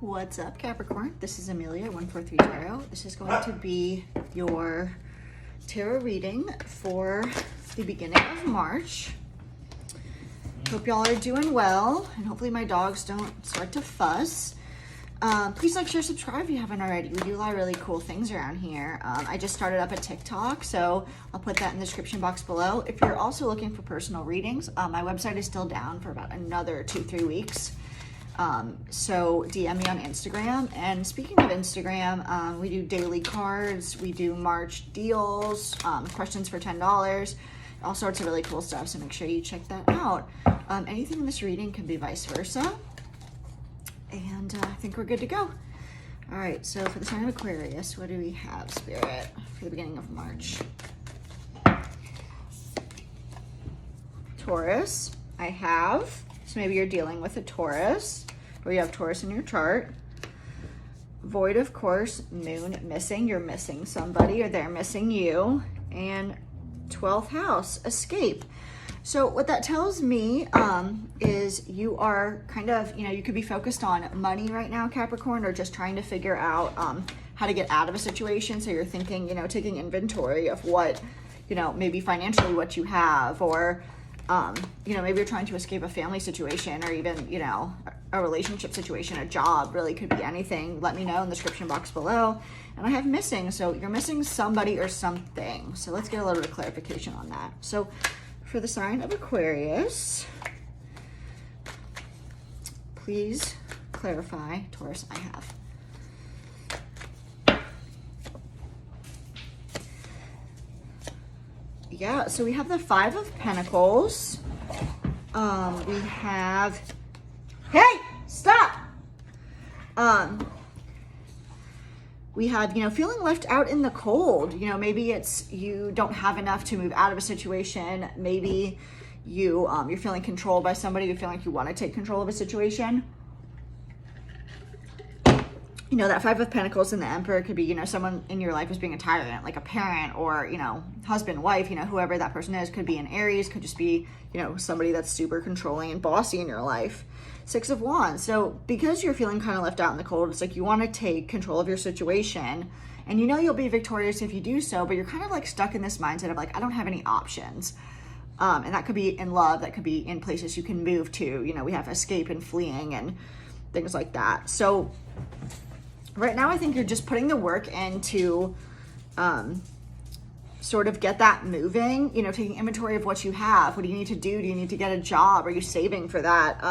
What's up, Capricorn? This is Amelia, 143 Tarot. This is going to be your tarot reading for the beginning of March. Hope y'all are doing well, and hopefully my dogs don't start to fuss. Please like, share, subscribe if you haven't already. We do a lot of really cool things around here. I just started up a TikTok, so I'll put that in the description box below. If you're also looking for personal readings, my website is still down for about another 2-3 weeks. So DM me on Instagram. And speaking of Instagram, we do daily cards, we do March deals, questions for $10, all sorts of really cool stuff. So make sure you check that out. Anything in this reading can be vice versa. And I think we're good to go. All right, so for the sign of Aquarius, what do we have, Spirit, for the beginning of March? Taurus, I have. So maybe you're dealing with a Taurus, or you have Taurus in your chart. Void, of course. Moon, missing. You're missing somebody, or they're missing you. And 12th house, escape. So what that tells me is you are kind of, you could be focused on money right now, Capricorn, or just trying to figure out how to get out of a situation. So you're thinking, taking inventory of what, maybe financially what you have, or, maybe you're trying to escape a family situation, or even, a relationship situation, a job, really could be anything. Let me know in the description box below. And I have missing, so you're missing somebody or something. So let's get a little bit of clarification on that. So for the sign of Aquarius, please clarify. Taurus, I have. Yeah, so we have the 5 of Pentacles. We have, hey, stop. We have, feeling left out in the cold. Maybe it's you don't have enough to move out of a situation. Maybe you're feeling controlled by somebody. You feel like you want to take control of a situation. That 5 of Pentacles and the Emperor could be, someone in your life is being a tyrant, like a parent or, husband, wife, whoever that person is. Could be an Aries, could just be, somebody that's super controlling and bossy in your life. 6 of Wands. So because you're feeling kind of left out in the cold, it's like you want to take control of your situation, and you'll be victorious if you do so, but you're kind of like stuck in this mindset of like, I don't have any options. And that could be in love, that could be in places you can move to. We have escape and fleeing and things like that. So right now I think you're just putting the work into sort of get that moving, taking inventory of what you have. What do you need to do? Do you need to get a job? Are you saving for that?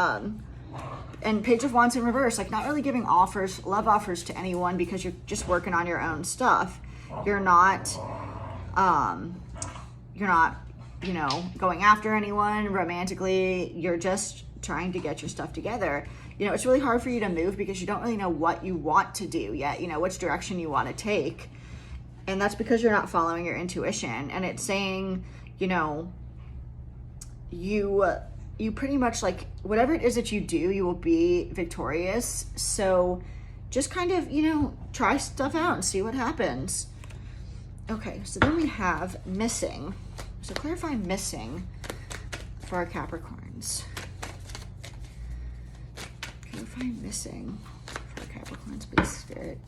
And Page of Wands in reverse, like not really giving love offers to anyone because you're just working on your own stuff. You're not, going after anyone romantically. You're just trying to get your stuff together. It's really hard for you to move because you don't really know what you want to do yet, which direction you want to take. And that's because you're not following your intuition. And it's saying, you pretty much, like, whatever it is that you do, you will be victorious. So just kind of, try stuff out and see what happens. Okay, so then we have missing. So clarify missing for our Capricorns. Clarify missing for our Capricorns, please, Spirit.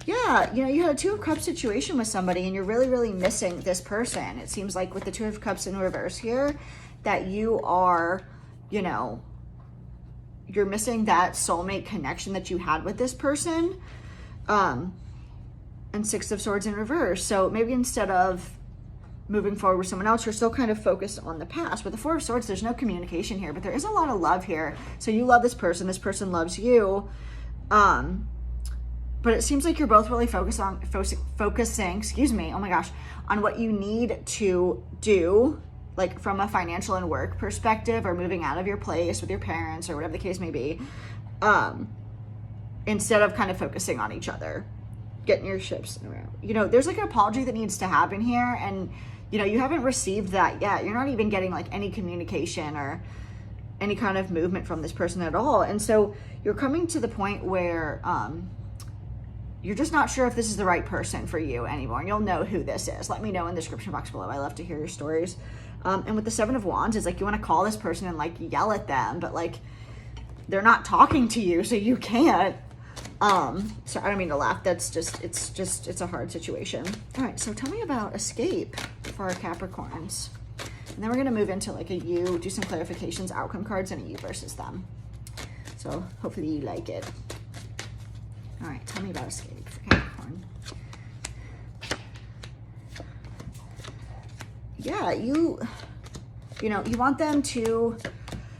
Yeah, you had a 2 of Cups situation with somebody and you're really, really missing this person. It seems like with the 2 of Cups in reverse here, that you are, you're missing that soulmate connection that you had with this person. And 6 of Swords in reverse. So maybe instead of moving forward with someone else, you're still kind of focused on the past. With the 4 of Swords, there's no communication here, but there is a lot of love here. So you love this person loves you. But it seems like you're both really focusing, oh my gosh, on what you need to do, like from a financial and work perspective, or moving out of your place with your parents or whatever the case may be, instead of kind of focusing on each other, getting your ships around. There's like an apology that needs to happen here, and you haven't received that yet. You're not even getting like any communication or any kind of movement from this person at all. And so you're coming to the point where you're just not sure if this is the right person for you anymore, and you'll know who this is. Let me know in the description box below. I love to hear your stories. And with the 7 of Wands, it's like you want to call this person and like yell at them, but like they're not talking to you, so you can't. So I don't mean to laugh. It's a hard situation. All right, so tell me about escape for our Capricorns. And then we're going to move into like a you, do some clarifications, outcome cards, and a you versus them. So hopefully you like it. All right, tell me about escape for Capricorn. Yeah, you know, you want them to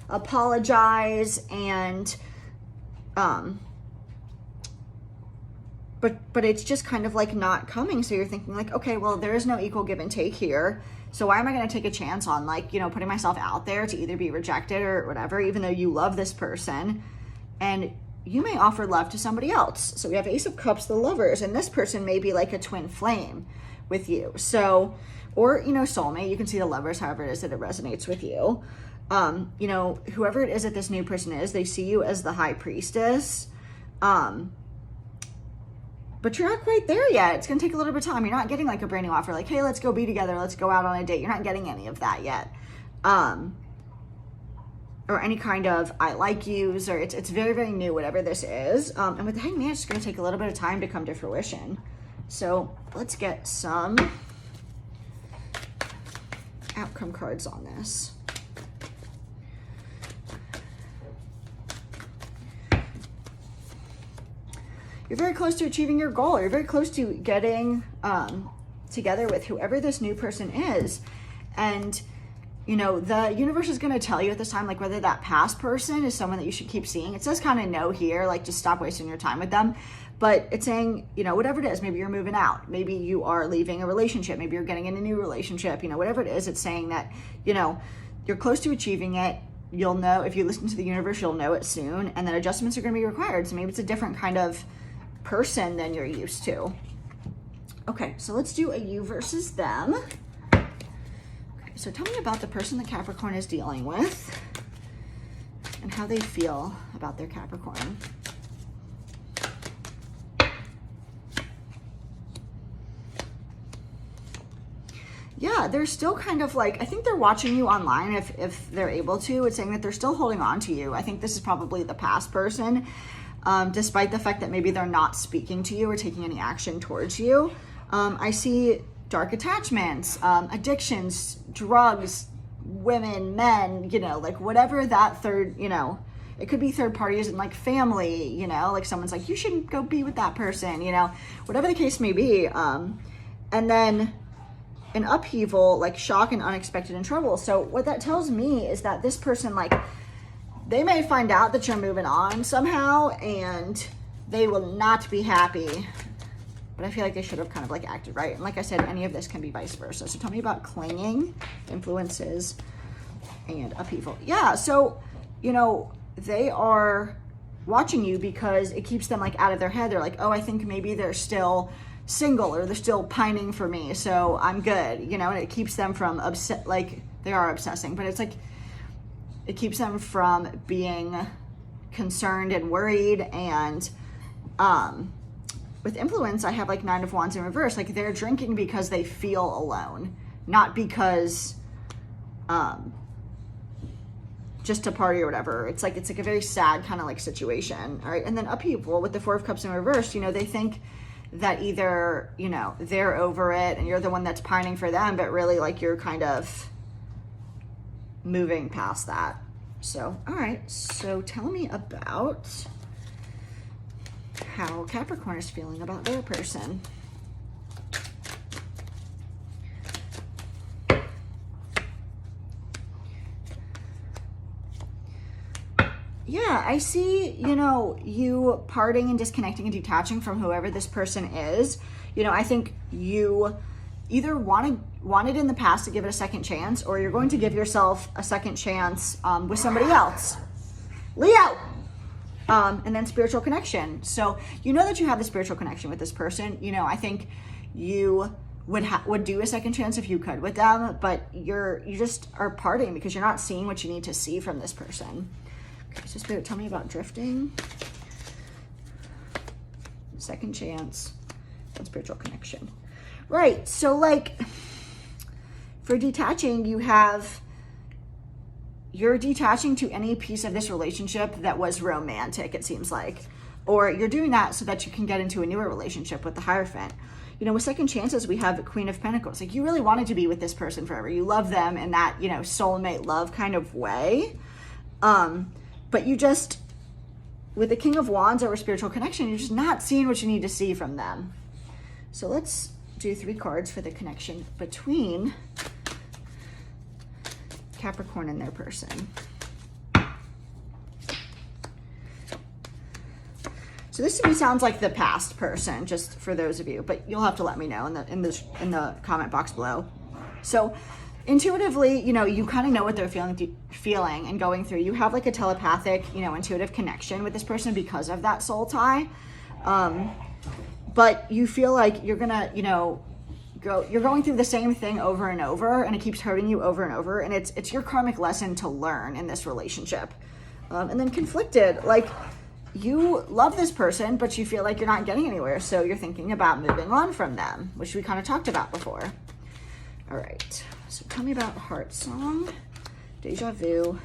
apologize and, but it's just kind of like not coming. So you're thinking like, okay, well, there is no equal give and take here. So why am I going to take a chance on like, you know, putting myself out there to either be rejected or whatever, even though you love this person and you may offer love to somebody else. So we have Ace of Cups, the Lovers, and this person may be like a twin flame with you. So, or, you know, soulmate, you can see the Lovers, however it is that it resonates with you. You know, whoever it is that this new person is, they see you as the High Priestess. But you're not quite there yet. It's going to take a little bit of time. You're not getting like a brand new offer, like, hey, let's go be together. Let's go out on a date. You're not getting any of that yet. Or any kind of I like yous, or it's very, very new, whatever this is. And with the Hangman, it's just going to take a little bit of time to come to fruition. So let's get some outcome cards on this. You're very close to achieving your goal. You're very close to getting together with whoever this new person is. And, you know, the universe is going to tell you at this time, like, whether that past person is someone that you should keep seeing. It says kind of no here, like, just stop wasting your time with them. But it's saying, you know, whatever it is, maybe you're moving out. Maybe you are leaving a relationship. Maybe you're getting in a new relationship. You know, whatever it is, it's saying that, you know, you're close to achieving it. You'll know, if you listen to the universe, you'll know it soon. And then adjustments are going to be required. So maybe it's a different kind of person than you're used to. Okay, so let's do a you versus them. Okay, so tell me about the person that Capricorn is dealing with and how they feel about their Capricorn. Yeah, they're still kind of like, I think they're watching you online if they're able to. It's saying that they're still holding on to you. I think this is probably the past person. Despite the fact that maybe they're not speaking to you or taking any action towards you. I see dark attachments, addictions, drugs, women, men, you know, like whatever that third, you know, it could be third parties and like family, you know, like someone's like, you shouldn't go be with that person, you know, whatever the case may be. And then an upheaval, like shock and unexpected and trouble. So what that tells me is that this person, like, they may find out that you're moving on somehow and they will not be happy. But I feel like they should have kind of like acted right. And like I said, any of this can be vice versa. So tell me about clinging, influences, and upheaval. Yeah, so, you know, they are watching you because it keeps them like out of their head. They're like, oh, I think maybe they're still single or they're still pining for me, so I'm good, you know, and it keeps them from like they are obsessing, but it's like it keeps them from being concerned and worried. And with influence, I have like 9 of Wands in reverse. Like they're drinking because they feel alone, not because just to party or whatever. It's like a very sad kind of like situation. All right, and then upheaval with the 4 of Cups in reverse. You know, they think that either, you know, they're over it and you're the one that's pining for them, but really like you're kind of moving past that. So, all right, so tell me about how Capricorn is feeling about their person. Yeah, I see, you know, you parting and disconnecting and detaching from whoever this person is. You know, I think you either wanted in the past to give it a second chance, or you're going to give yourself a second chance with somebody else. Leo! And then spiritual connection. So you know that you have the spiritual connection with this person. You know, I think you would do a second chance if you could with them, but you just are parting because you're not seeing what you need to see from this person. Okay, so Spirit, tell me about drifting, second chance, and spiritual connection. Right, so like for detaching, you have you're detaching to any piece of this relationship that was romantic, it seems like. Or you're doing that so that you can get into a newer relationship with the Hierophant. You know, with second chances, we have Queen of Pentacles. Like, you really wanted to be with this person forever. You love them in that, you know, soulmate love kind of way. But you just, with the King of Wands over spiritual connection, you're just not seeing what you need to see from them. So let's do 3 cards for the connection between Capricorn and their person. So this to me sounds like the past person, just for those of you, but you'll have to let me know in the comment box below. So intuitively, you know, you kind of know what they're feeling and going through. You have like a telepathic, you know, intuitive connection with this person because of that soul tie. But you feel like you're gonna, you know, you're going through the same thing over and over, and it keeps hurting you over and over, and it's your karmic lesson to learn in this relationship. And then conflicted, like, you love this person, but you feel like you're not getting anywhere, so you're thinking about moving on from them, which we kind of talked about before. All right, so tell me about Heart Song, Deja Vu,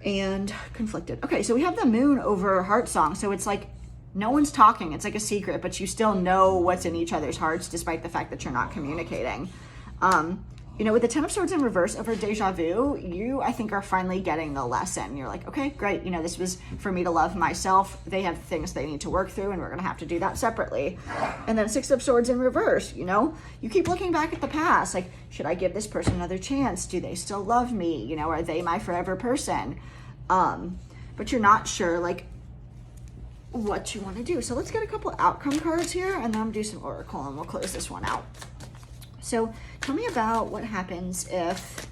and Conflicted. Okay, so we have the Moon over Heart Song, so it's like no one's talking. It's like a secret, but you still know what's in each other's hearts despite the fact that you're not communicating. You know, with the Ten of Swords in reverse over Deja Vu, you, I think, are finally getting the lesson. You're like, okay, great. You know, this was for me to love myself. They have things they need to work through, and we're going to have to do that separately. And then Six of Swords in reverse, you know, you keep looking back at the past. Like, should I give this person another chance? Do they still love me? You know, are they my forever person? But you're not sure, like, what you want to do. So let's get a couple outcome cards here, and then I'm going to do some oracle, and we'll close this one out. So tell me about what happens if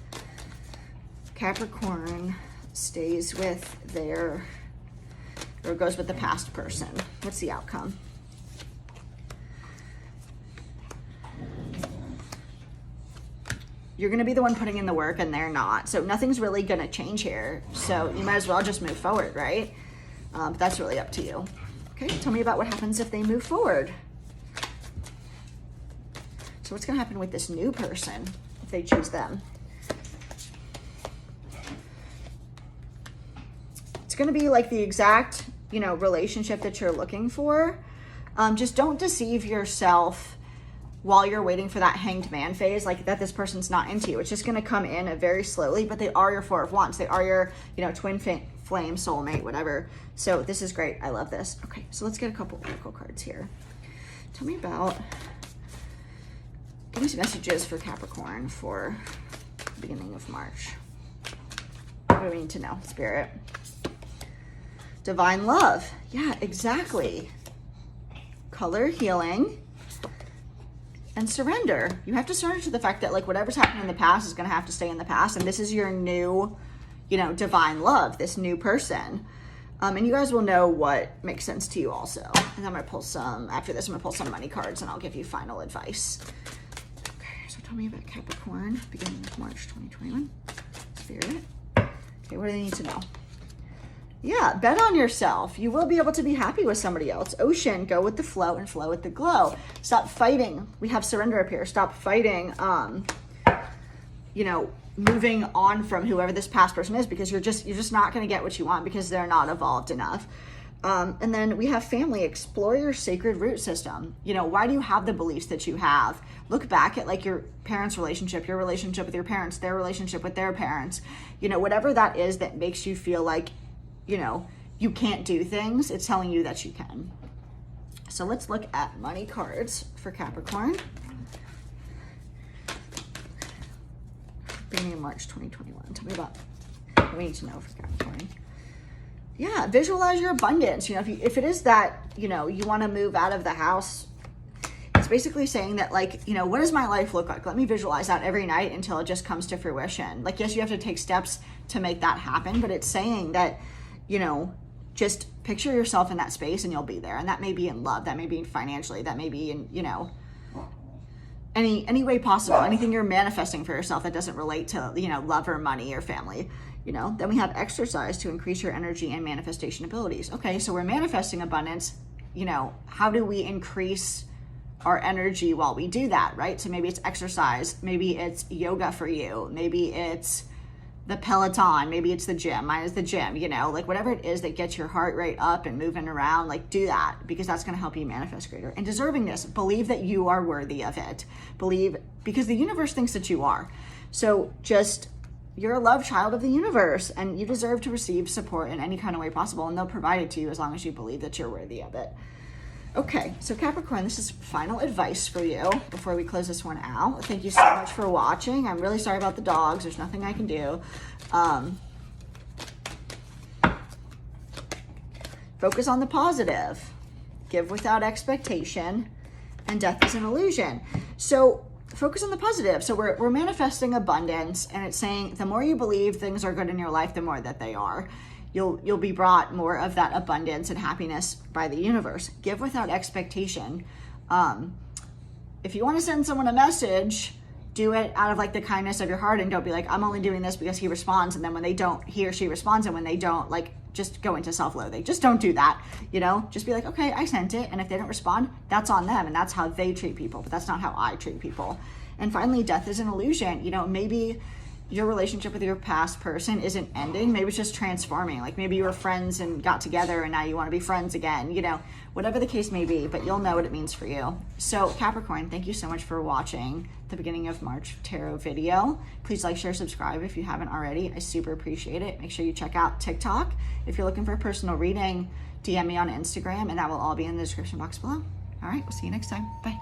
Capricorn stays with their, or goes with the past person. What's the outcome? You're going to be the one putting in the work, and they're not. So nothing's really going to change here. So you might as well just move forward, right? But that's really up to you. Okay, tell me about what happens if they move forward. So what's going to happen with this new person if they choose them? It's going to be like the exact, you know, relationship that you're looking for. Just don't deceive yourself while you're waiting for that Hanged Man phase, like that this person's not into you. It's just going to come in very slowly, but they are your Four of Wands. They are your, you know, twin flame, soulmate, whatever. So this is great. I love this. Okay, so let's get a couple oracle cards here. Tell me about, give me some messages for Capricorn for the beginning of March. What do we need to know, Spirit? Divine love. Yeah, exactly. Color healing. And surrender. You have to surrender to the fact that, like, whatever's happened in the past is going to have to stay in the past. And this is your new, you know, divine love, this new person. And you guys will know what makes sense to you also. And I'm going to pull some, after this, I'm going to pull some money cards, and I'll give you final advice. Okay, so tell me about Capricorn, beginning of March 2021. Spirit. Okay, what do they need to know? Yeah, bet on yourself. You will be able to be happy with somebody else. Ocean, go with the flow and flow with the glow. Stop fighting. We have surrender up here. Stop fighting, you know, moving on from whoever this past person is, because you're just not going to get what you want because they're not evolved enough. And then we have family. Explore your sacred root system. You know, why do you have the beliefs that you have? Look back at, like, your parents' relationship, your relationship with your parents, their relationship with their parents. You know, whatever that is that makes you feel like, you know, you can't do things, it's telling you that you can. So let's look at money cards for Capricorn. Beginning of March 2021. Tell me about what we need to know for Capricorn. Yeah, visualize your abundance. You know, if it is that, you know, you want to move out of the house, it's basically saying that, like, you know, what does my life look like? Let me visualize that every night until it just comes to fruition. Like, yes, you have to take steps to make that happen, but it's saying that, you know, just picture yourself in that space and you'll be there. And that may be in love, that may be financially, that may be in, you know, any way possible, anything you're manifesting for yourself that doesn't relate to, you know, love or money or family, you know. Then we have exercise to increase your energy and manifestation abilities. Okay, so we're manifesting abundance, you know, how do we increase our energy while we do that, right? So maybe it's exercise, maybe it's yoga for you, maybe it's the Peloton, maybe it's the gym, mine is the gym, you know, like whatever it is that gets your heart rate up and moving around, like do that, because that's going to help you manifest greater. And deservingness, believe that you are worthy of it. Believe, because the universe thinks that you are. So just, you're a love child of the universe, and you deserve to receive support in any kind of way possible, and they'll provide it to you as long as you believe that you're worthy of it. Okay, so Capricorn, this is final advice for you before we close this one out. Thank you so much for watching. I'm really sorry about the dogs. There's nothing I can do. Focus on the positive. Give without expectation. And death is an illusion. So focus on the positive. So we're manifesting abundance, and it's saying the more you believe things are good in your life, the more that they are. You'll be brought more of that abundance and happiness by the universe. Give without expectation. If you want to send someone a message, do it out of like the kindness of your heart, and don't be like, I'm only doing this because he responds. And then when they don't, he or she responds, and when they don't, like, just go into self-loathing. Just don't do that. You know, just be like, okay, I sent it. And if they don't respond, that's on them. And that's how they treat people, but that's not how I treat people. And finally, death is an illusion. You know, maybe your relationship with your past person isn't ending. Maybe it's just transforming. Like maybe you were friends and got together and now you want to be friends again, you know, whatever the case may be, but you'll know what it means for you. So Capricorn, thank you so much for watching the beginning of March tarot video. Please like, share, subscribe if you haven't already. I super appreciate it. Make sure you check out TikTok. If you're looking for a personal reading, DM me on Instagram, and that will all be in the description box below. All right, we'll see you next time. Bye.